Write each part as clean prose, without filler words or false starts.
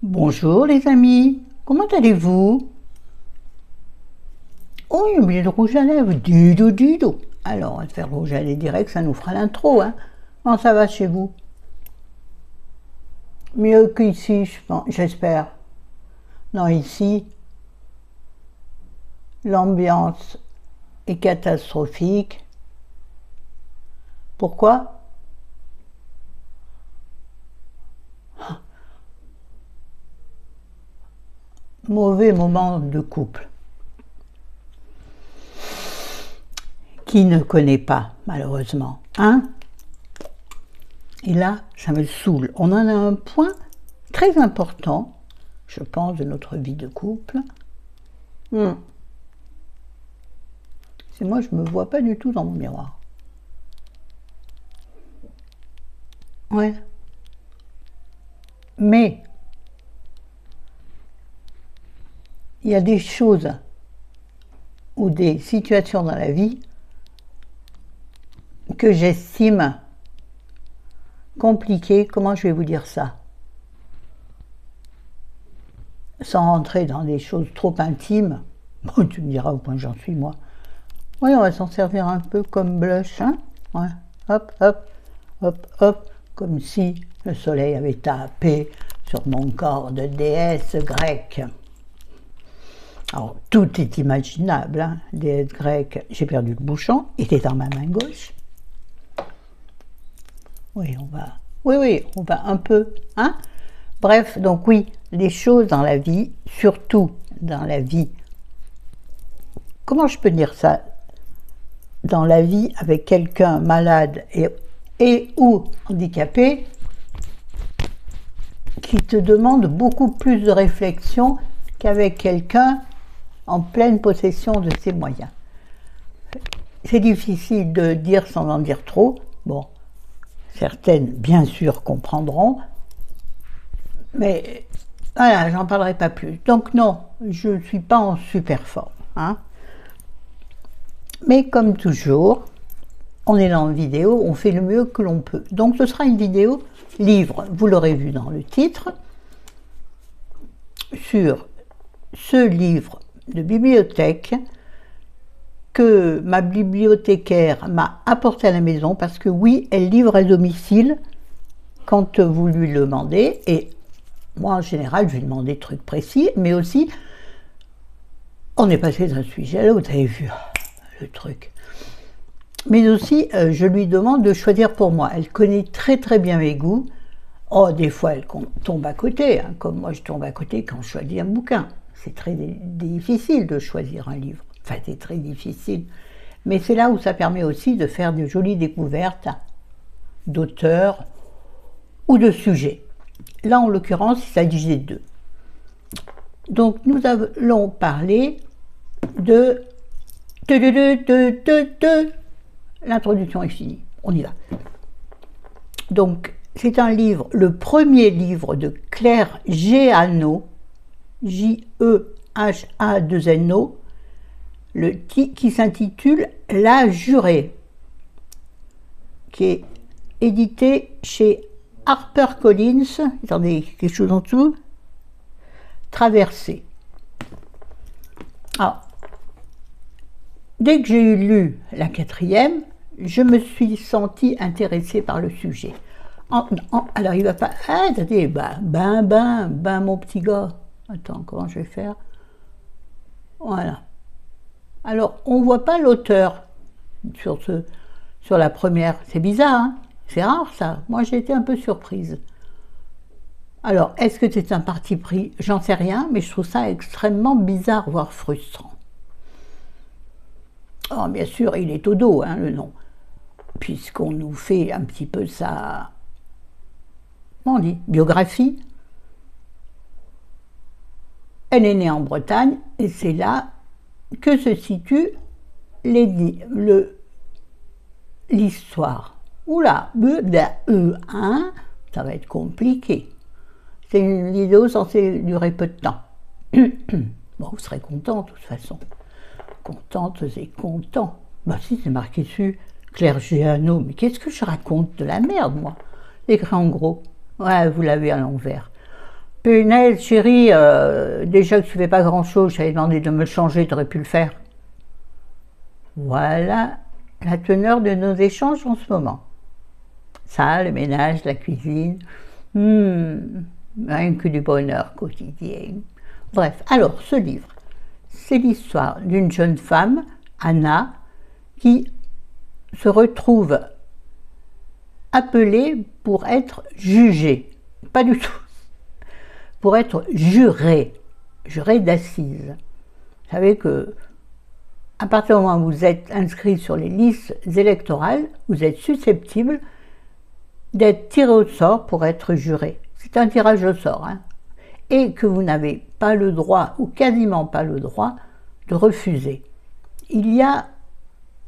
Bonjour les amis, comment allez-vous? Oh, j'ai oublié le rouge à lèvres, du. Alors, on va faire le rouge à lèvres direct, ça nous fera l'intro, hein. Comment ça va chez vous? Mieux qu'ici, j'espère. Non, ici, l'ambiance est catastrophique. Pourquoi? Mauvais moment de couple. Qui ne connaît pas, malheureusement, hein? Et là, ça me saoule. On en a un point très important, je pense, de notre vie de couple. C'est moi, je ne me vois pas du tout dans mon miroir. Ouais. Mais, il y a des choses ou des situations dans la vie que j'estime compliquées. Comment je vais vous dire ça? Sans rentrer dans des choses trop intimes. Bon, tu me diras au point j'en suis, moi. Oui, on va s'en servir un peu comme blush, hein? Ouais. Hop, hop, hop, hop, comme si le soleil avait tapé sur mon corps de déesse grecque. Alors, tout est imaginable, hein? Déesse grecque. J'ai perdu le bouchon, il était dans ma main gauche. Oui, on va un peu, hein? Bref, donc oui, les choses dans la vie, surtout dans la vie, comment je peux dire ça? Dans la vie avec quelqu'un malade et ou handicapé, qui te demande beaucoup plus de réflexion qu'avec quelqu'un en pleine possession de ses moyens. C'est difficile de dire sans en dire trop. Bon, certaines, bien sûr, comprendront, mais voilà, j'en parlerai pas plus. Donc non, je ne suis pas en super forme, hein. Mais comme toujours, on est dans une vidéo, on fait le mieux que l'on peut. Donc ce sera une vidéo livre, vous l'aurez vu dans le titre, sur ce livre de bibliothèque que ma bibliothécaire m'a apporté à la maison, parce que oui, elle livre à domicile quand vous lui le demandez, et moi en général je lui demande des trucs précis, mais aussi on est passé d'un sujet à l'autre, vous avez vu le truc. Mais aussi, je lui demande de choisir pour moi. Elle connaît très très bien mes goûts. Oh, des fois, elle tombe à côté, hein, comme moi je tombe à côté quand je choisis un bouquin. C'est très difficile de choisir un livre. Enfin, c'est très difficile. Mais c'est là où ça permet aussi de faire de jolies découvertes d'auteurs ou de sujets. Là, en l'occurrence, il s'agissait d'eux. Donc, nous allons parler de l'introduction est finie. On y va. Donc, c'est un livre, le premier livre de Claire Jeannot, J-E-H-A-2-N-O, qui s'intitule La Jurée, qui est édité chez HarperCollins. Attendez, quelque chose en dessous. Traversée. Alors, dès que j'ai lu la quatrième, je me suis sentie intéressée par le sujet. Alors il va pas... Ah, attendez, ben mon petit gars. Attends, comment je vais faire? Voilà. Alors, on ne voit pas l'auteur sur la première. C'est bizarre, hein? C'est rare ça. Moi, j'ai été un peu surprise. Alors, est-ce que c'est un parti pris? J'en sais rien, mais je trouve ça extrêmement bizarre, voire frustrant. Oh, bien sûr, il est au dos, hein, le nom, puisqu'on nous fait un petit peu sa, comment on dit, biographie. Elle est née en Bretagne, et c'est là que se situe l'histoire. Oula, hein, ça va être compliqué. C'est une vidéo censée durer peu de temps. Bon, vous serez contents, de toute façon. Contente et content. Bah si, c'est marqué dessus, Claire Jeannot. Mais qu'est-ce que je raconte? De la merde, moi. Écrit en gros. Ouais, vous l'avez à l'envers. Punaise, chérie, déjà que tu fais pas grand-chose, j'avais demandé de me changer, tu aurais pu le faire. Voilà la teneur de nos échanges en ce moment. Ça, le ménage, la cuisine, rien que du bonheur quotidien. Bref, alors ce livre, c'est l'histoire d'une jeune femme, Anna, qui se retrouve appelée pour être jugée. Pas du tout. Pour être jurée d'assises. Vous savez que à partir du moment où vous êtes inscrit sur les listes électorales, vous êtes susceptible d'être tiré au sort pour être juré. C'est un tirage au sort, hein. Et que vous n'avez pas le droit, ou quasiment pas le droit, de refuser. Il y a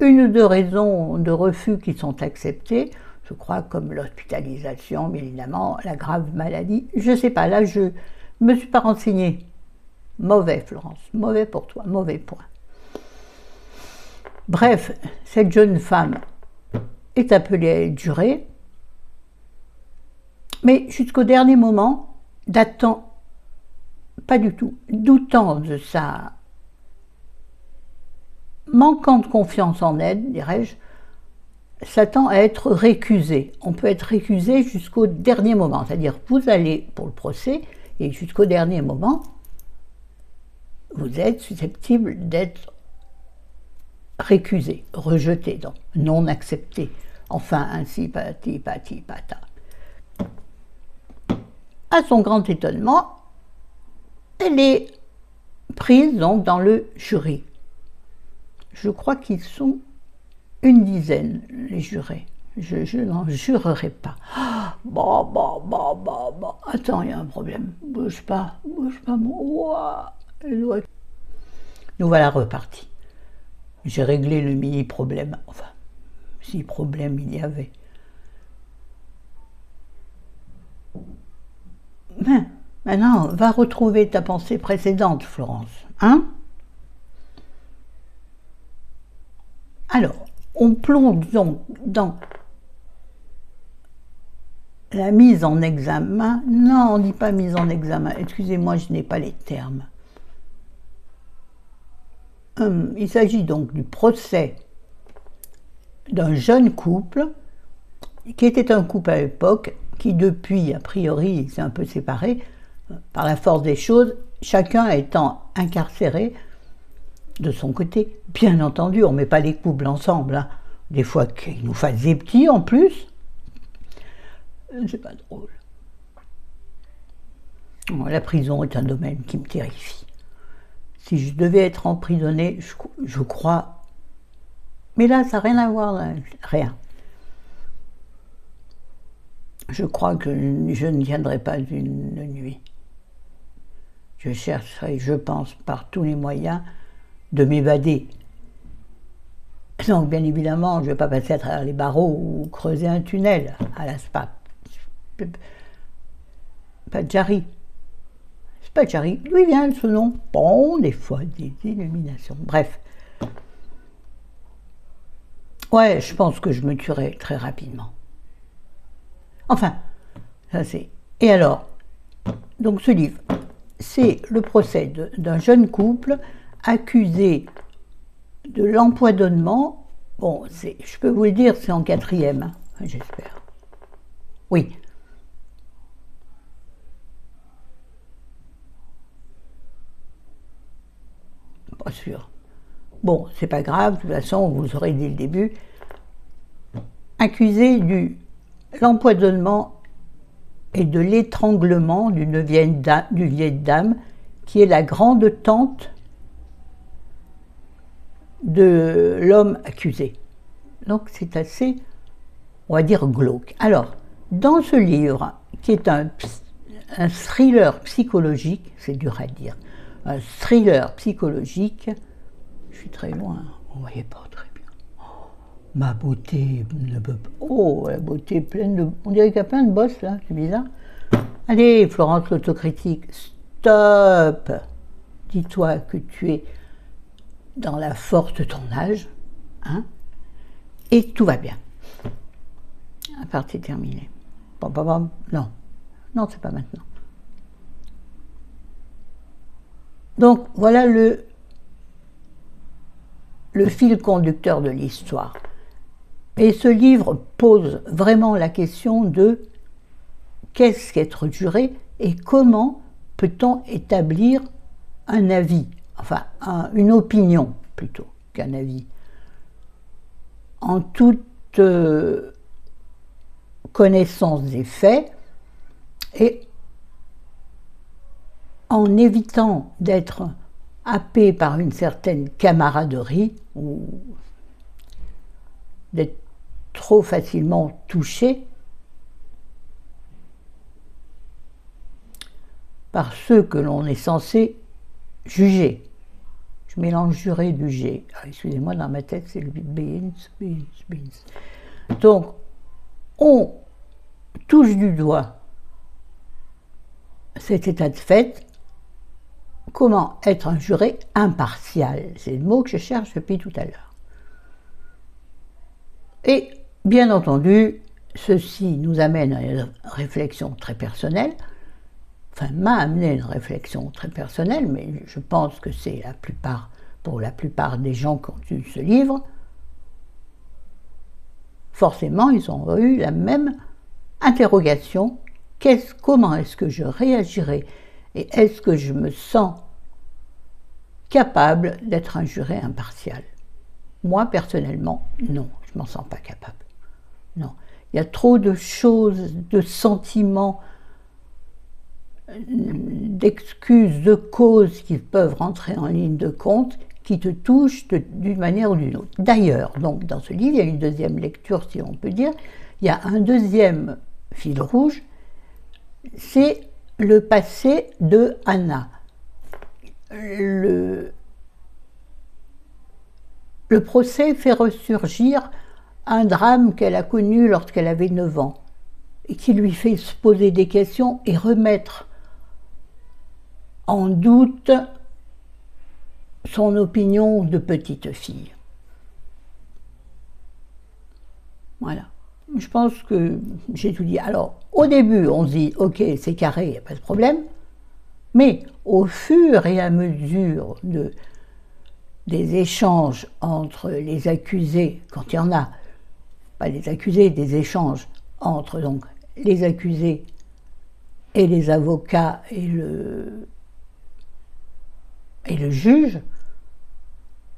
une ou deux raisons de refus qui sont acceptées, je crois, comme l'hospitalisation, bien évidemment, la grave maladie. Je ne sais pas, là, je ne me suis pas renseignée. Mauvais, Florence, mauvais pour toi, mauvais point. Bref, cette jeune femme est appelée à être jurée, mais jusqu'au dernier moment, pas du tout, doutant de sa manquant de confiance en elle, dirais-je, s'attend à être récusée. On peut être récusé jusqu'au dernier moment, c'est-à-dire vous allez pour le procès et jusqu'au dernier moment, vous êtes susceptible d'être récusé, rejeté, donc non accepté. Enfin, ainsi, pati, pata. À son grand étonnement, elle est prise donc dans le jury. Je crois qu'ils sont une dizaine, les jurés. Je n'en jurerai pas. Bon. Attends, il y a un problème. Bouge pas, moi. Nous voilà repartis. J'ai réglé le mini-problème. Enfin, si problème il y avait. Mais, maintenant, va retrouver ta pensée précédente, Florence. Hein? Alors, on plonge donc dans la mise en examen. Non, on ne dit pas mise en examen. Excusez-moi, je n'ai pas les termes. Il s'agit donc du procès d'un jeune couple qui était un couple à l'époque, qui depuis, a priori, s'est un peu séparé, par la force des choses, chacun étant incarcéré de son côté. Bien entendu, on ne met pas les couples ensemble, hein. Des fois qu'ils nous fassent des petits en plus. C'est pas drôle. La prison est un domaine qui me terrifie. Si je devais être emprisonnée, je crois... Mais là, ça n'a rien à voir, là. Rien. Je crois que je ne tiendrai pas une nuit. Je chercherai, je pense, par tous les moyens de m'évader. Donc, bien évidemment, je ne vais pas passer à travers les barreaux ou creuser un tunnel à la Padjari. Padjari, d'où vient ce nom? Bon, des fois, des illuminations. Bref. Ouais, je pense que je me tuerai très rapidement. Enfin, ça c'est... Et alors, donc ce livre, c'est le procès d'un jeune couple accusé de l'empoisonnement. Bon, je peux vous le dire, c'est en 4e, hein, j'espère. Oui. Pas sûr. Bon, c'est pas grave, de toute façon, vous aurez dès le début. Accusé de l'empoisonnement et de l'étranglement d'une vieille dame qui est la grande tante de l'homme accusé. Donc c'est assez, on va dire, glauque. Alors, dans ce livre, qui est un thriller psychologique, c'est dur à dire, un thriller psychologique, je suis très loin, on ne voyait pas très bien. Oh, ma beauté ne peut pas... Oh, la beauté pleine de... On dirait qu'il y a plein de bosses là, c'est bizarre. Allez, Florence l'autocritique, stop! Dis-toi que tu es dans la force de ton âge, hein, et tout va bien. La partie terminée. Non, c'est pas maintenant. Donc voilà le fil conducteur de l'histoire. Et ce livre pose vraiment la question de qu'est-ce qu'être juré et comment peut-on établir un avis, enfin une opinion plutôt qu'un avis, en toute connaissance des faits et en évitant d'être happé par une certaine camaraderie ou d'être trop facilement touché par ceux que l'on est censé juger. Je mélange juré du G. Excusez-moi, dans ma tête, c'est le beans. Donc, on touche du doigt cet état de fait. Comment être un juré impartial? C'est le mot que je cherche depuis tout à l'heure. Et, bien entendu, ceci nous amène à une réflexion très personnelle, enfin m'a amené à une réflexion très personnelle, mais je pense que c'est pour la plupart des gens qui ont lu ce livre, forcément ils ont eu la même interrogation, comment est-ce que je réagirais et est-ce que je me sens capable d'être un juré impartial? Moi, personnellement, non, je ne m'en sens pas capable. Non. Il y a trop de choses, de sentiments, d'excuses, de causes qui peuvent rentrer en ligne de compte, qui te touchent d'une manière ou d'une autre. D'ailleurs, donc, dans ce livre, il y a une deuxième lecture, si on peut dire, il y a un deuxième fil rouge, c'est le passé de Anna. Le procès fait ressurgir un drame qu'elle a connu lorsqu'elle avait 9 ans et qui lui fait se poser des questions et remettre en doute son opinion de petite fille. Voilà. Je pense que j'ai tout dit. Alors, au début, on se dit, ok, c'est carré, il n'y a pas de problème, mais au fur et à mesure des échanges entre les accusés, quand il y en a, pas les accusés, des échanges entre donc les accusés et les avocats et le juge,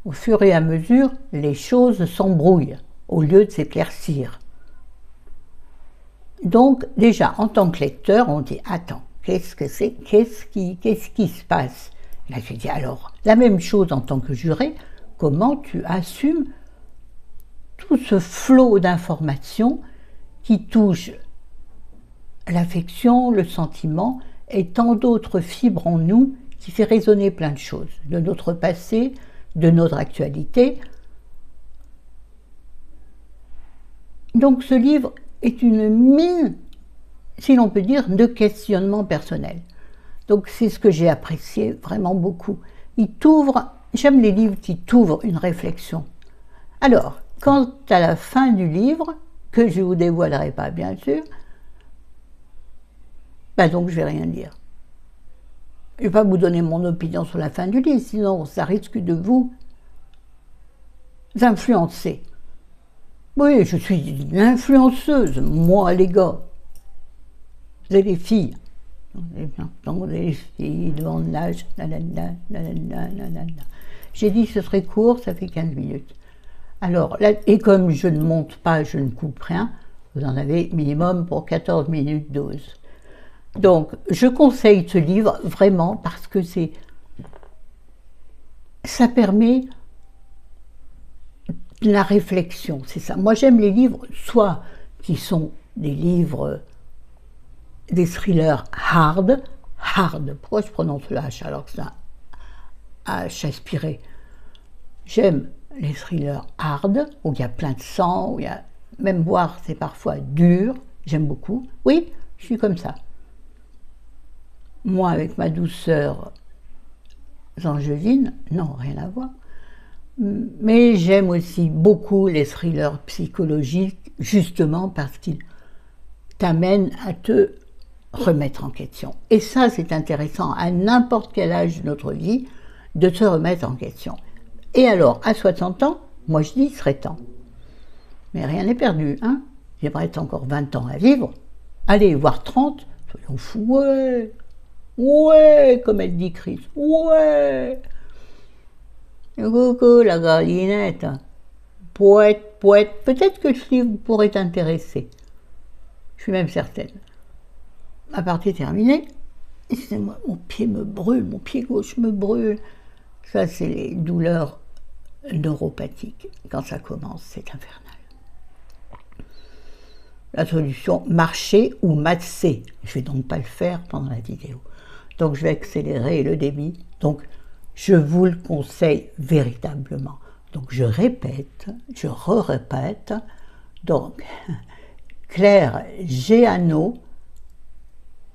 au fur et à mesure, les choses s'embrouillent au lieu de s'éclaircir. Donc, déjà, en tant que lecteur, on dit, attends, qu'est-ce que c'est? Qu'est-ce qui se passe? Là, je dis, alors, la même chose en tant que juré, comment tu assumes tout ce flot d'informations qui touche l'affection, le sentiment et tant d'autres fibres en nous qui fait résonner plein de choses, de notre passé, de notre actualité. Donc ce livre est une mine, si l'on peut dire, de questionnement personnel. Donc c'est ce que j'ai apprécié vraiment beaucoup. Il t'ouvre, j'aime les livres qui t'ouvrent une réflexion. Alors, quant à la fin du livre, que je ne vous dévoilerai pas bien sûr, ben donc je ne vais rien dire. Je ne vais pas vous donner mon opinion sur la fin du livre, sinon ça risque de vous influencer. Oui, je suis une influenceuse, moi les gars. Vous avez les filles. Donc les filles devant l'âge, j'ai dit que ce serait court, ça fait 15 minutes. Alors, là, et comme je ne monte pas, je ne coupe rien, vous en avez minimum pour 14 minutes 12. Donc, je conseille ce livre vraiment parce que ça permet la réflexion, c'est ça. Moi, j'aime les livres, soit qui sont des livres, des thrillers hard, pourquoi je prononce le H alors que c'est un H aspiré? J'aime les thrillers hard, où il y a plein de sang, où il y a, même voir, c'est parfois dur, j'aime beaucoup. Oui, je suis comme ça. Moi, avec ma douceur angevine, non, rien à voir. Mais j'aime aussi beaucoup les thrillers psychologiques, justement parce qu'ils t'amènent à te remettre en question. Et ça, c'est intéressant à n'importe quel âge de notre vie de se remettre en question. Et alors, à 60 ans, moi je dis, il serait temps. Mais rien n'est perdu, hein. J'aimerais encore 20 ans à vivre. Allez, voire 30, soyons fous, ouais, ouais, comme elle dit Chris, ouais. Coucou la gallinette, poète, poète, peut-être que ce livre pourrait t'intéresser. Je suis même certaine. Ma partie est terminée. Excusez-moi, mon pied me brûle, mon pied gauche me brûle. Ça, c'est les douleurs neuropathiques. Quand ça commence, c'est infernal. La solution, marcher ou masser. Je ne vais donc pas le faire pendant la vidéo. Donc, je vais accélérer le débit. Donc, je vous le conseille véritablement. Donc, je répète, je re-répète. Donc, Claire Géano,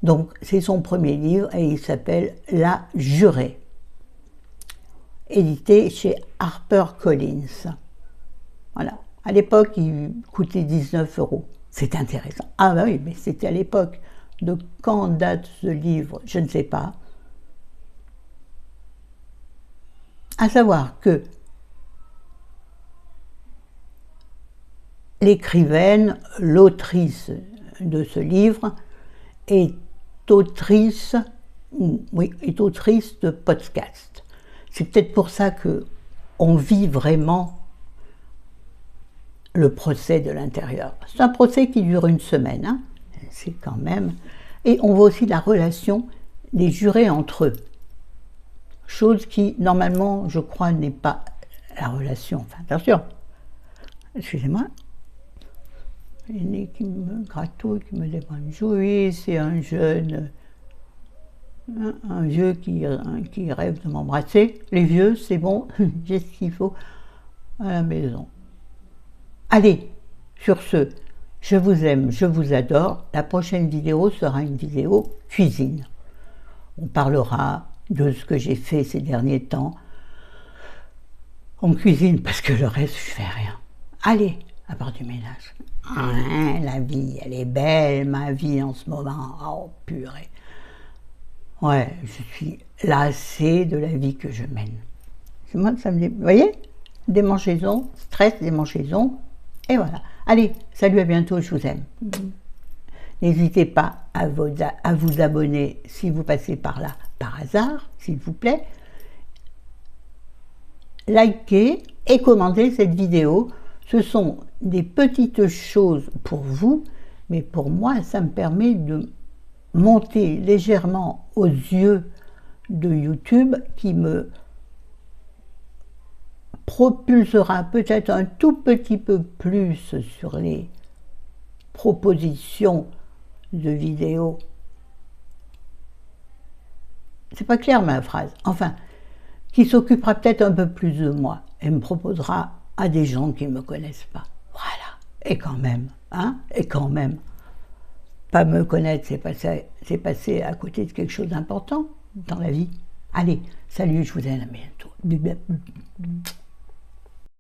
donc c'est son premier livre et il s'appelle La Jurée, édité chez HarperCollins. Voilà. À l'époque, il coûtait 19 €. C'est intéressant. Ah bah oui, mais c'était à l'époque. De quand date ce livre, je ne sais pas. À savoir que l'écrivaine, l'autrice de ce livre, est autrice de podcast. C'est peut-être pour ça qu'on vit vraiment le procès de l'intérieur. C'est un procès qui dure une semaine, hein. C'est quand même... Et on voit aussi la relation des jurés entre eux. Chose qui, normalement, je crois, n'est pas la relation. Enfin, attention, excusez-moi. Il y a qui me gratouille, qui me demande. Oui, c'est un jeune, un vieux qui rêve de m'embrasser. Les vieux, c'est bon, j'ai ce qu'il faut à la maison. Allez, sur ce, je vous aime, je vous adore. La prochaine vidéo sera une vidéo cuisine. On parlera de ce que j'ai fait ces derniers temps en cuisine, parce que le reste, je fais rien. Allez, à part du ménage. La vie, elle est belle, ma vie en ce moment. Oh, purée. Ouais, je suis lassée de la vie que je mène. C'est moi que ça me... Vous voyez? Démangeaison, stress, démangeaison. Et voilà. Allez, salut, à bientôt, je vous aime. N'hésitez pas à vous abonner si vous passez par là par hasard, s'il vous plaît. Likez et commentez cette vidéo. Ce sont des petites choses pour vous, mais pour moi, ça me permet de monter légèrement aux yeux de YouTube, qui me propulsera peut-être un tout petit peu plus sur les propositions de vidéos. C'est pas clair ma phrase. Enfin, qui s'occupera peut-être un peu plus de moi et me proposera à des gens qui ne me connaissent pas. Voilà. Et quand même, hein, et quand même, pas me connaître, c'est passer à côté de quelque chose d'important dans la vie. Allez, salut, je vous aime, à bientôt.